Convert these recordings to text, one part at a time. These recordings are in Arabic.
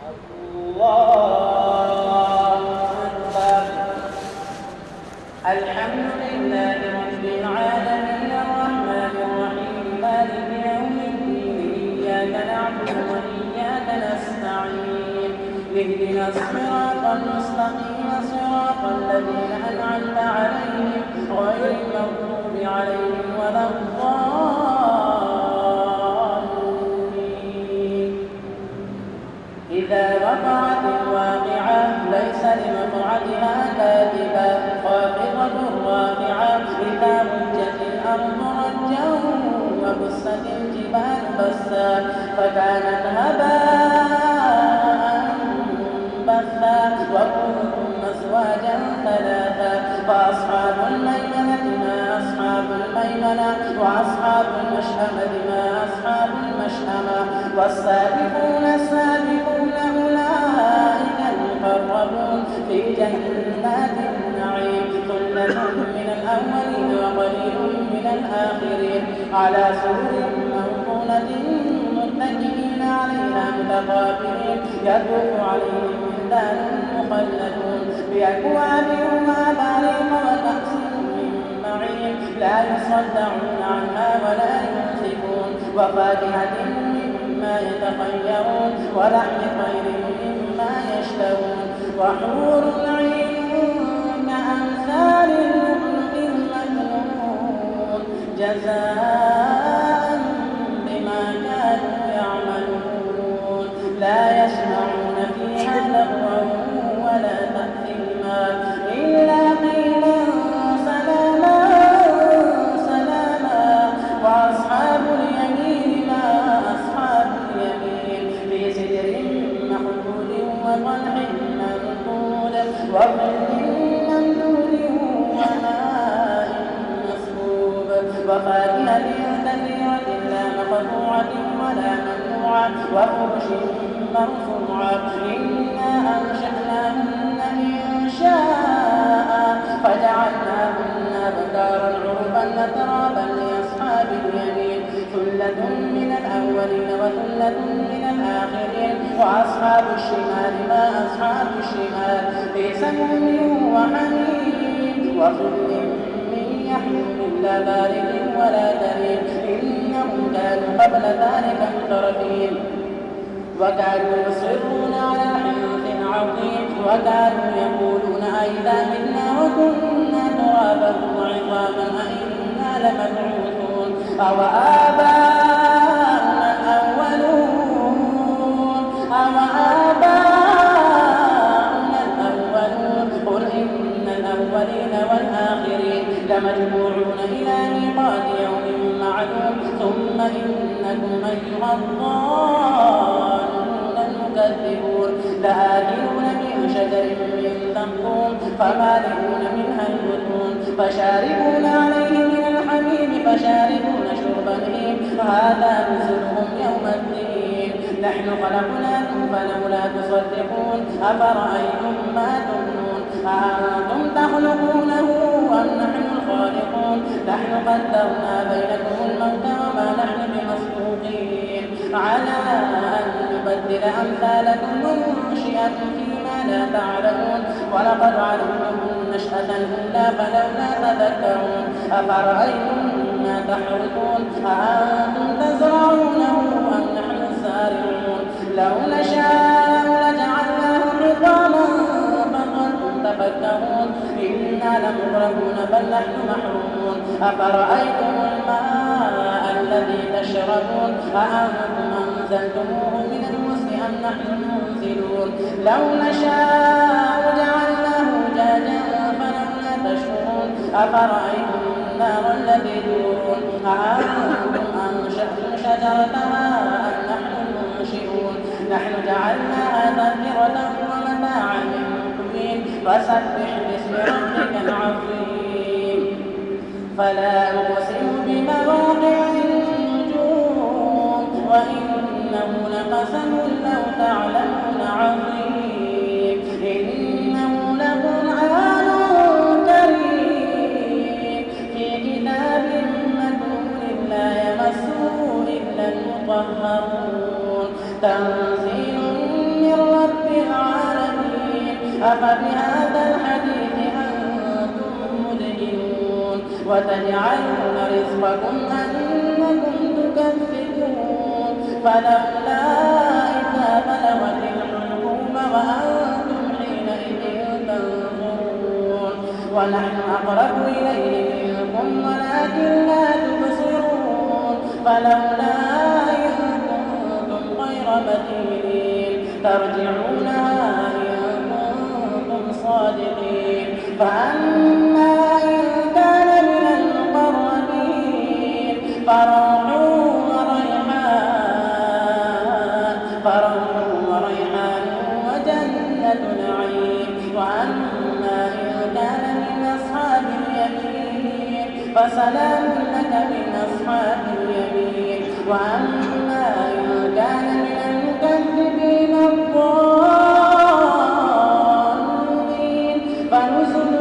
الله أكبر. الحمد لله رب العالمين الرحمن الرحيم مالك يوم الدين إياك نعبد وإياك نستعين اهدنا الصراط المستقيم صراط الذين أنعمت عليهم غير المغضوب عليهم ولا الضالين. إذا وقعت الواقعة ليس لوقعتها كاذبة خافضة رافعة إذا رجت الأرض رجا وبست الجبال بسا فكانت هباء بثا وكنتم أزواجا ثلاثا فأصحاب الميمنة ما أصحاب الميمنة وأصحاب المشأمة ما أصحاب المشأمة والسابقون السابقون أولئك المقربون في جنات النعيم ثلة من الأولين وقليل من الآخرين على سرر موضونة متكئين عليها متقابلين يطوف عليهم ولدان مخلدون بأكواب وأباريق وكأس من معين لا يصدعون عنها ولا ينزفون وفاكهة مما يتخيرون ولحم طير مما يشتهون وحور عين كأمثال اللؤلؤ المكنون جزاء بما كانوا يعملون لا يسمعون فيها لغوا ولا تأثيما إلا قيلا سلاما سلاما وأصحاب اليمين ما أصحاب اليمين في سدر مخضود وطلح منضود وظل ممدود وماء مسكوب وفاكهة كثيرة لا مقطوعة ولا ممنوعة وفرش مرفوعة إنا أنشأناهن إنشاء فجعلناهن بكارا عربا أترابا لأصحاب اليمين ثلة من الأولين وثلة من الآخرين وأصحاب الشمال ما أصحاب الشمال في سموم وحميم وظل من يحموم لا بارد ولا كريم إنهم كانوا قبل ذلك مترفين وكانوا يصرون على حنث عظيم وكانوا يقولون أئذا منا وكنا ترابا وعظاما أئنا لمبعوثون أوآباؤنا الأولون قل إن الأولين والآخرين لمجموعون إلى ميقات يوم معلوم ثم إنكم أيها الضالون المكذبون لآكلون من شجر من زقوم فمالئون منها البطون فشاربون عليه من الحميم فشاربون شرب الهيم هذا نزلهم يوم الدين نحن خلقناكم فلولا تصدقون أفرأيتم ما تمنون أأنتم تخلقونه أم نحن الخالقون نحن قدرنا بينكم الموت وما نحن بمسبوقين على أن نبدل أمثالكم وننشئكم فيما لا تعلمون ولقد علمتم النشأة الأولى فلولا تذكرون أفرأيتم ما تحرثون أأنتم تزرعونه أم نحن الزارعون لو نشاء لجعلناه حطاما فظلتم تفكرون إنا لمغرمون بل نحن محرومون أفرأيتم الماء الذي تشربون أأنتم أنزلتموه من المزن أم نحن المنزلون لو نشاء جعلناه جاجا فلولا تشكرون أفرأيتم النار التي تورون أأنتم أنشأتم شجرتها أم نحن المنشئون نحن جعلناها تذكرة ومتاعا للمقوين فسبح باسم ربك العظيم فلا أقسم بمواقع النجوم وإنه لقسم لو تعلمون عظيم إنه لقرآن كريم في كتاب مكنون لا يمسه إلا المطهرون تنزيل من أفبهذا الحديث أنتم مدهنون وتجعلون رزقكم أنكم تكذبون فلولا إذا بلغت الحلقوم وأنتم حينئذ تنظرون ونحن أقرب إليه منكم ولكن لا تبصرون فلولا إن كنتم غير مدينين ترجعونها إن كنتم صادقين فأما إن كان من المقربين فروح وريحان وجنة نعيم وأما إن كان من أصحاب اليمين فسلام لك من أصحاب اليمين وأما إن كان من المكذبين الضالين فنزل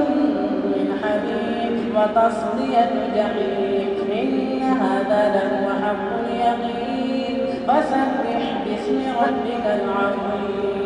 من حميم وتصلية جحيم إن هذا لهو حق اليقين فسبح باسم ربك العظيم.